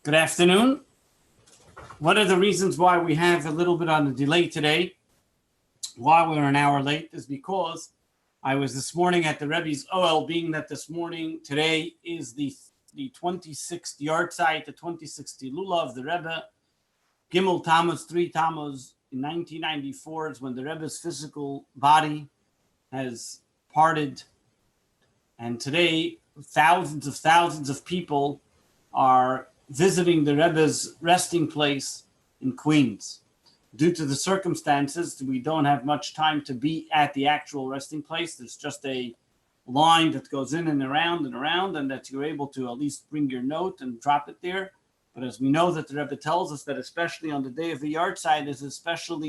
Good afternoon. One of the reasons why we have a little bit on the delay today, why we're an hour late, is because I was this morning at the Rebbe's OL, being that today is the 26th yard site, the 26th Lula of the Rebbe. Gimel Tammuz, 3 Tammuz, in 1994 is when the Rebbe's physical body has parted. And today, thousands of people are visiting the Rebbe's resting place in Queens. Due to the circumstances, we don't have much time to be at the actual resting place. There's just a line that goes in and around, and that you're able to at least bring your note and drop it there. But as we know that the Rebbe tells us that especially on the day of the yard site it's a special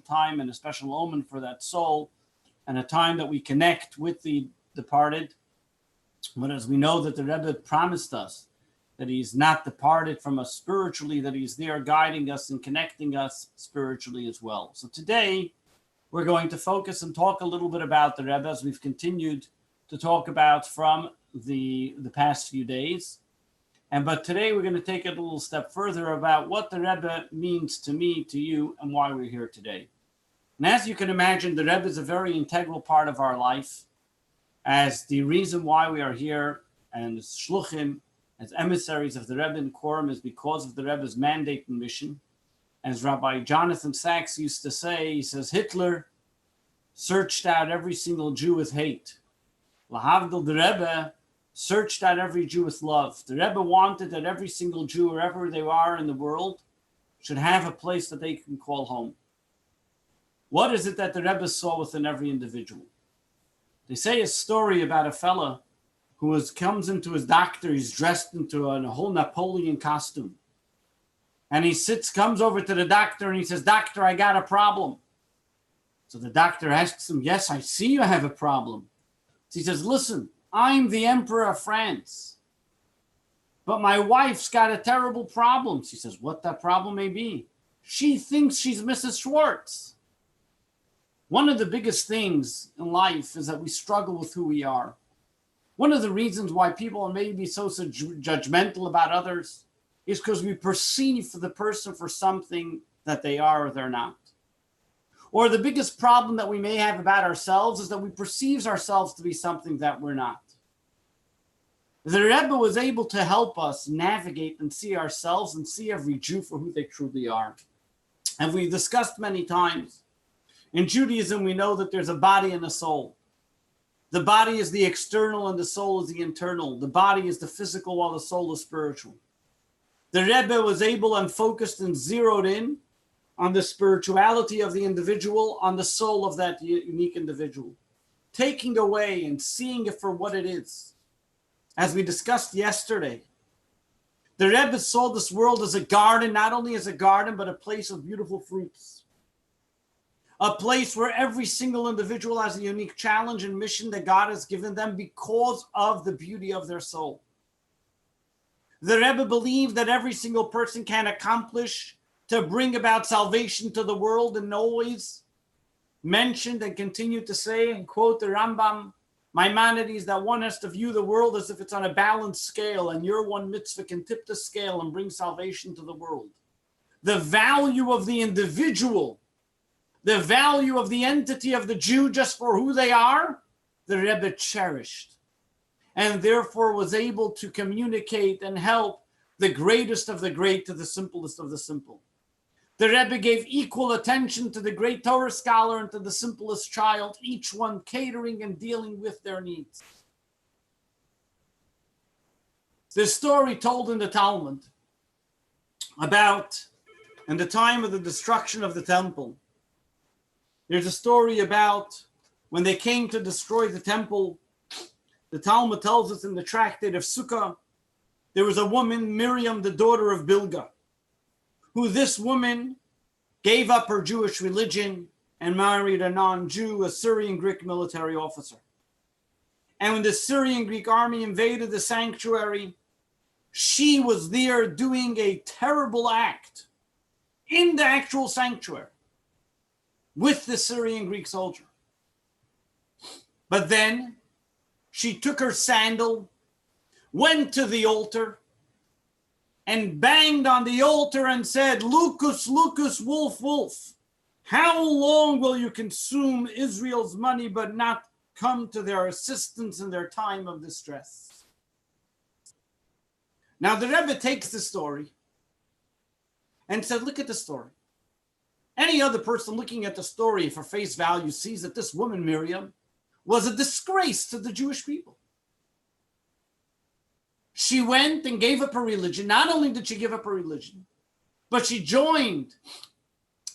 time and a special omen for that soul, and a time that we connect with the departed. But as we know that the Rebbe promised us that he's not departed from us spiritually, that he's there guiding us and connecting us spiritually as well. So today, we're going to focus and talk a little bit about the Rebbe, as we've continued to talk about from the past few days. But today, we're going to take it a little step further about what the Rebbe means to me, to you, and why we're here today. And as you can imagine, the Rebbe is a very integral part of our life, as the reason why we are here, and as shluchim, as emissaries of the Rebbe in Quorum, is because of the Rebbe's mandate and mission. As Rabbi Jonathan Sachs used to say, he says, Hitler searched out every single Jew with hate. Lahavdil, the Rebbe searched out every Jew with love. The Rebbe wanted that every single Jew, wherever they are in the world, should have a place that they can call home. What is it that the Rebbe saw within every individual? They say a story about a fella who comes into his doctor. He's dressed into a whole Napoleon costume. And he comes over to the doctor and he says, Doctor, I got a problem. So the doctor asks him, yes, I see you have a problem. So he says, listen, I'm the Emperor of France, but my wife's got a terrible problem. She says, what that problem may be? She thinks she's Mrs. Schwartz. One of the biggest things in life is that we struggle with who we are. One of the reasons why people are maybe so judgmental about others is because we perceive the person for something that they are or they're not. Or the biggest problem that we may have about ourselves is that we perceive ourselves to be something that we're not. The Rebbe was able to help us navigate and see ourselves and see every Jew for who they truly are. And we discussed many times, in Judaism, we know that there's a body and a soul. The body is the external and the soul is the internal. The body is the physical while the soul is spiritual. The Rebbe was able and focused and zeroed in on the spirituality of the individual, on the soul of that unique individual, taking away and seeing it for what it is. As we discussed yesterday, the Rebbe saw this world as a garden, not only as a garden, but a place of beautiful fruits. A place where every single individual has a unique challenge and mission that God has given them because of the beauty of their soul. The Rebbe believed that every single person can accomplish to bring about salvation to the world, and always mentioned and continued to say and quote the Rambam, Maimonides, that one has to view the world as if it's on a balanced scale, and your one mitzvah can tip the scale and bring salvation to the world. The value of the individual, the value of the entity of the Jew just for who they are, the Rebbe cherished, and therefore was able to communicate and help the greatest of the great to the simplest of the simple. The Rebbe gave equal attention to the great Torah scholar and to the simplest child, each one catering and dealing with their needs. The story told in the Talmud about, in the time of the destruction of the temple, there's a story about when they came to destroy the temple. The Talmud tells us in the tractate of Sukkah, there was a woman, Miriam, the daughter of Bilgah, who this woman gave up her Jewish religion and married a non-Jew, a Syrian Greek military officer. And when the Syrian Greek army invaded the sanctuary, she was there doing a terrible act in the actual sanctuary with the Syrian Greek soldier. But then she took her sandal, went to the altar, and banged on the altar and said, Lucas, Lucas, wolf, wolf, how long will you consume Israel's money but not come to their assistance in their time of distress? Now the Rebbe takes the story and said, look at the story. Any other person looking at the story for face value sees that this woman, Miriam, was a disgrace to the Jewish people. She went and gave up her religion. Not only did she give up her religion, but she joined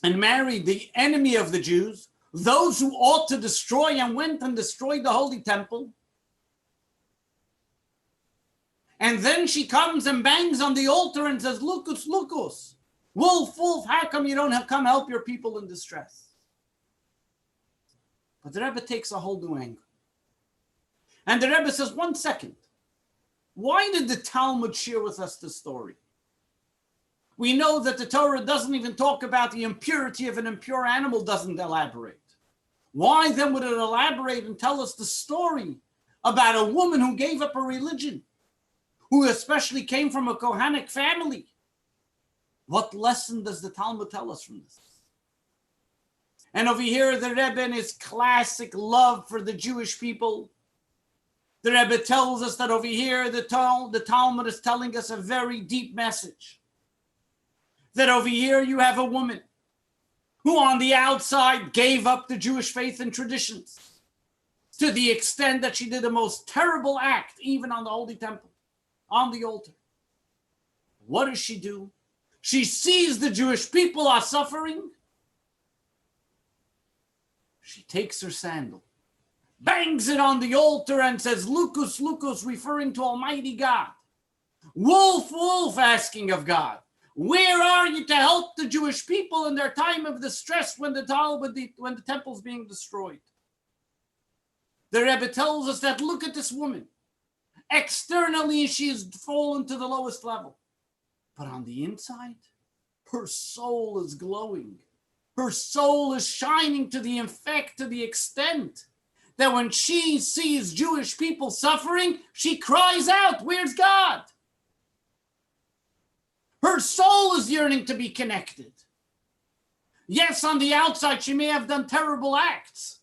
and married the enemy of the Jews, those who ought to destroy, and went and destroyed the Holy Temple. And then she comes and bangs on the altar and says, Lucas, Lucas, wolf, wolf, how come you don't come help your people in distress? But the Rebbe takes a whole new angle. And the Rebbe says, 1 second. Why did the Talmud share with us this story? We know that the Torah doesn't even talk about the impurity of an impure animal, doesn't elaborate. Why then would it elaborate and tell us the story about a woman who gave up her religion, who especially came from a Kohanic family? What lesson does the Talmud tell us from this? And over here, the Rebbe, in his classic love for the Jewish people, the Rebbe tells us that over here, the Talmud is telling us a very deep message. That over here you have a woman who on the outside gave up the Jewish faith and traditions to the extent that she did the most terrible act, even on the Holy Temple, on the altar. What does she do? She sees the Jewish people are suffering. She takes her sandal, bangs it on the altar and says, Lucas, Lucas, referring to Almighty God. Wolf, wolf, asking of God. Where are you to help the Jewish people in their time of distress when the temple's being destroyed? The Rebbe tells us that look at this woman. Externally, she has fallen to the lowest level. But on the inside, her soul is glowing. Her soul is shining to the extent that when she sees Jewish people suffering, she cries out, where's God? Her soul is yearning to be connected. Yes, on the outside, she may have done terrible acts.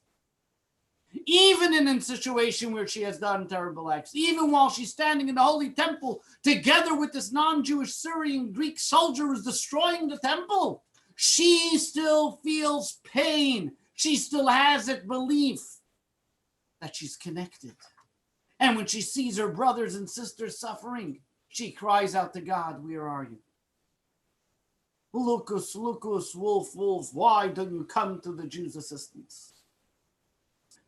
Even in a situation where she has done terrible acts, even while she's standing in the Holy Temple together with this non-Jewish Syrian Greek soldier who's destroying the temple, she still feels pain. She still has that belief that she's connected. And when she sees her brothers and sisters suffering, she cries out to God, where are you? Lucas, Lucas, wolf, wolf, why don't you come to the Jews' assistance?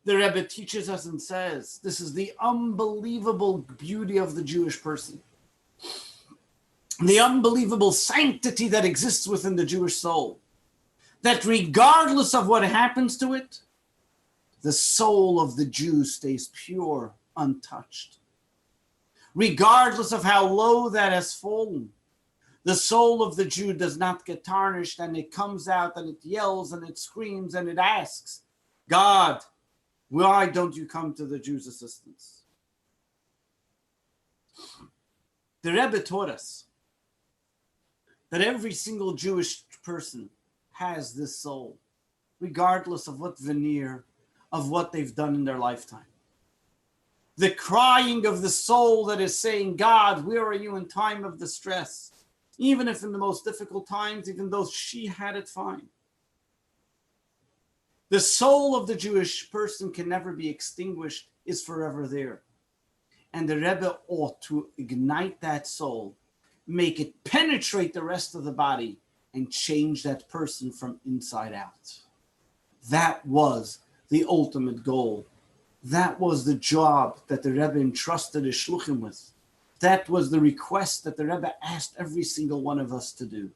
The Rebbe teaches us and says, this is the unbelievable beauty of the Jewish person. The unbelievable sanctity that exists within the Jewish soul. That regardless of what happens to it, the soul of the Jew stays pure, untouched. Regardless of how low that has fallen, the soul of the Jew does not get tarnished, and it comes out and it yells and it screams and it asks, God, why don't you come to the Jews' assistance? The Rebbe taught us that every single Jewish person has this soul, regardless of what veneer, of what they've done in their lifetime. The crying of the soul that is saying, God, where are you in time of distress? Even if in the most difficult times, even though she had it fine. The soul of the Jewish person can never be extinguished, is forever there. And the Rebbe ought to ignite that soul, make it penetrate the rest of the body, and change that person from inside out. That was the ultimate goal. That was the job that the Rebbe entrusted his shluchim with. That was the request that the Rebbe asked every single one of us to do.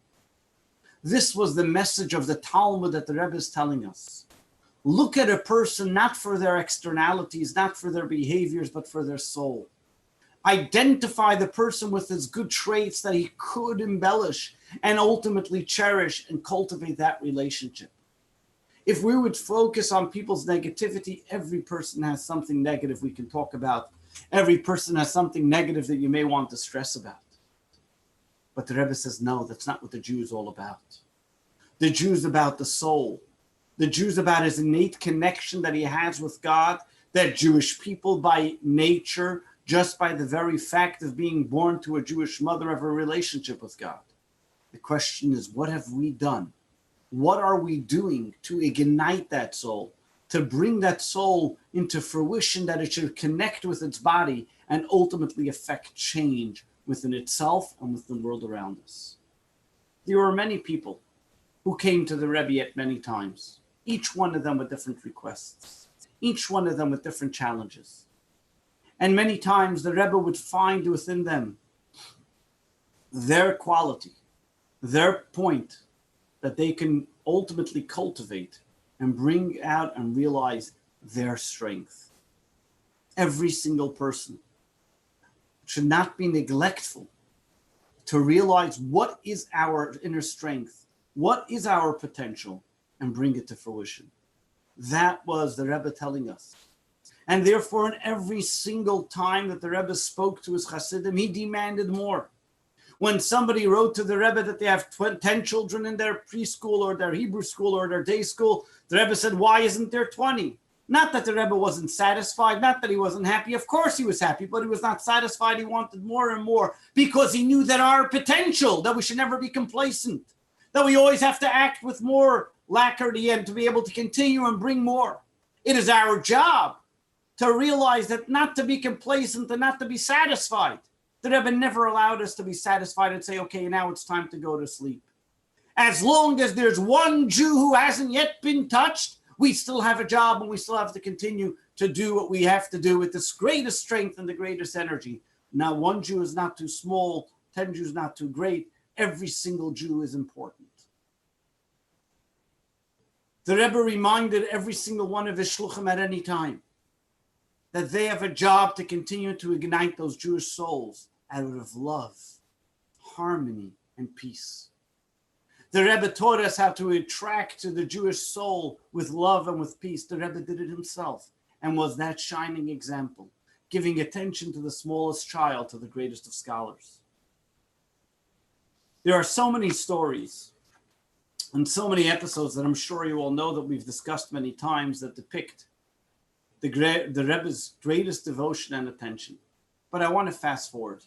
This was the message of the Talmud that the Rebbe is telling us. Look at a person not for their externalities, not for their behaviors, but for their soul. Identify the person with his good traits that he could embellish and ultimately cherish and cultivate that relationship. If we would focus on people's negativity, every person has something negative we can talk about. Every person has something negative that you may want to stress about. But the Rebbe says, no, that's not what the Jew is all about. The Jew is about the soul. The Jew is about his innate connection that he has with God, that Jewish people by nature, just by the very fact of being born to a Jewish mother, have a relationship with God. The question is, what have we done? What are we doing to ignite that soul, to bring that soul into fruition, that it should connect with its body and ultimately affect change within itself and within the world around us? There were many people who came to the Rebbe at many times, each one of them with different requests, each one of them with different challenges. And many times the Rebbe would find within them their quality, their point that they can ultimately cultivate and bring out and realize their strength. Every single person should not be neglectful to realize what is our inner strength, what is our potential, and bring it to fruition. That was the Rebbe telling us. And therefore, in every single time that the Rebbe spoke to his Hasidim, he demanded more. When somebody wrote to the Rebbe that they have 10 children in their preschool or their Hebrew school or their day school, the Rebbe said, why isn't there 20? Not that the Rebbe wasn't satisfied, not that he wasn't happy. Of course he was happy, but he was not satisfied. He wanted more and more because he knew that our potential, that we should never be complacent, that we always have to act with more alacrity and to be able to continue and bring more. It is our job to realize that not to be complacent and not to be satisfied. The Rebbe never allowed us to be satisfied and say, okay, now it's time to go to sleep. As long as there's one Jew who hasn't yet been touched, we still have a job and we still have to continue to do what we have to do with this greatest strength and the greatest energy. Now, one Jew is not too small, 10 Jews not too great. Every single Jew is important. The Rebbe reminded every single one of his shluchim at any time that they have a job to continue to ignite those Jewish souls out of love, harmony, and peace. The Rebbe taught us how to attract to the Jewish soul with love and with peace. The Rebbe did it himself and was that shining example, giving attention to the smallest child, to the greatest of scholars. There are so many stories and so many episodes that I'm sure you all know that we've discussed many times that depict the Rebbe's greatest devotion and attention. But I want to fast forward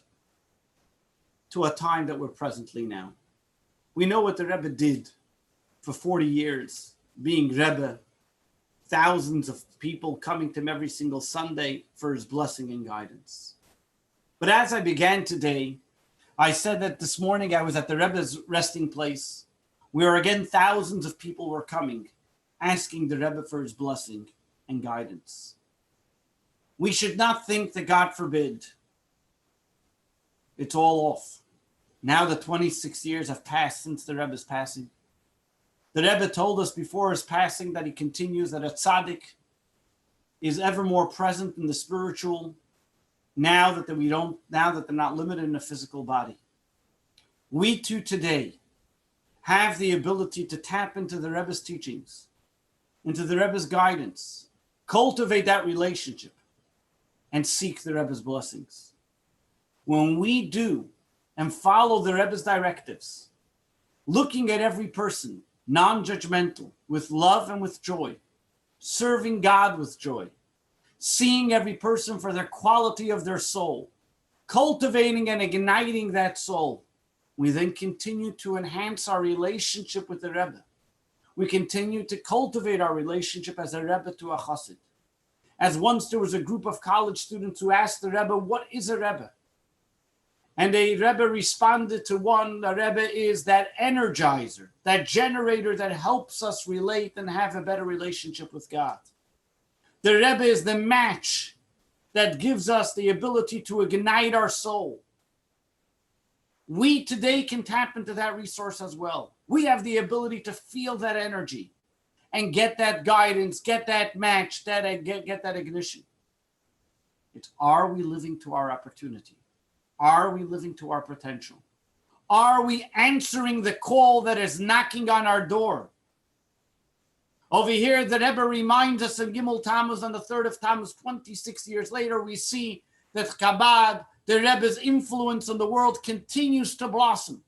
to a time that we're presently now. We know what the Rebbe did for 40 years, being Rebbe, thousands of people coming to him every single Sunday for his blessing and guidance. But as I began today, I said that this morning I was at the Rebbe's resting place, where again thousands of people were coming, asking the Rebbe for his blessing and guidance. We should not think that, God forbid, it's all off. Now the 26 years have passed since the Rebbe's passing. The Rebbe told us before his passing that he continues that a tzaddik is ever more present in the spiritual now that they're not limited in a physical body. We too today have the ability to tap into the Rebbe's teachings, into the Rebbe's guidance, cultivate that relationship, and seek the Rebbe's blessings. When we do and follow the Rebbe's directives, looking at every person, non-judgmental, with love and with joy, serving God with joy, seeing every person for their quality of their soul, cultivating and igniting that soul, we then continue to enhance our relationship with the Rebbe. We continue to cultivate our relationship as a Rebbe to a Chassid. As once there was a group of college students who asked the Rebbe, what is a Rebbe? And a Rebbe responded to one, a Rebbe is that energizer, that generator that helps us relate and have a better relationship with God. The Rebbe is the match that gives us the ability to ignite our soul. We today can tap into that resource as well. We have the ability to feel that energy and get that guidance, get that match, get that ignition. It's, are we living to our opportunity? Are we living to our potential? Are we answering the call that is knocking on our door? Over here, the Rebbe reminds us in Gimel Tammuz on the 3rd of Tammuz, 26 years later, we see that Chabad The Rebbe's influence on the world continues to blossom,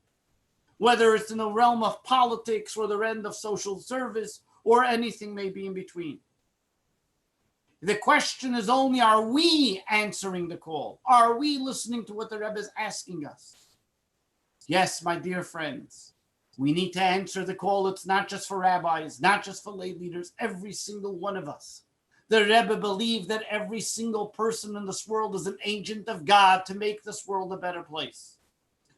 whether it's in the realm of politics or the realm of social service or anything maybe in between. The question is only, are we answering the call? Are we listening to what the Rebbe is asking us? Yes, my dear friends, we need to answer the call. It's not just for rabbis, not just for lay leaders, every single one of us. The Rebbe believed that every single person in this world is an agent of God to make this world a better place.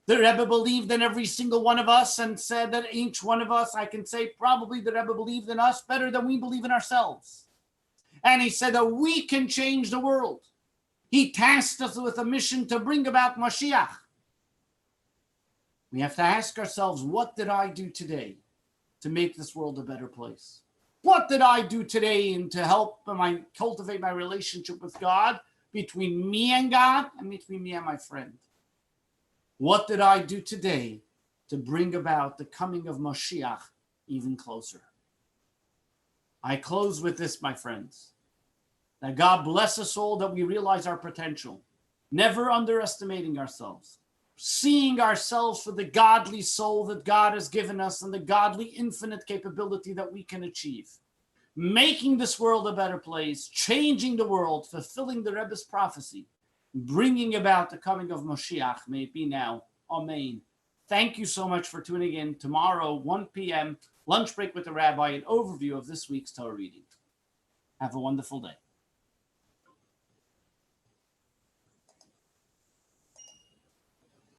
The Rebbe believed in every single one of us and said that each one of us, I can say probably the Rebbe believed in us better than we believe in ourselves. And he said that we can change the world. He tasked us with a mission to bring about Mashiach. We have to ask ourselves, what did I do today to make this world a better place? What did I do today to help cultivate my relationship with God, between me and God and between me and my friend? What did I do today to bring about the coming of Mashiach even closer? I close with this, my friends, that God bless us all, that we realize our potential, never underestimating ourselves, seeing ourselves for the godly soul that God has given us and the godly infinite capability that we can achieve, making this world a better place, changing the world, fulfilling the Rebbe's prophecy, bringing about the coming of Mashiach. May it be now. Amen. Thank you so much for tuning in. Tomorrow, 1 p.m., lunch break with the Rabbi, an overview of this week's Torah reading. Have a wonderful day.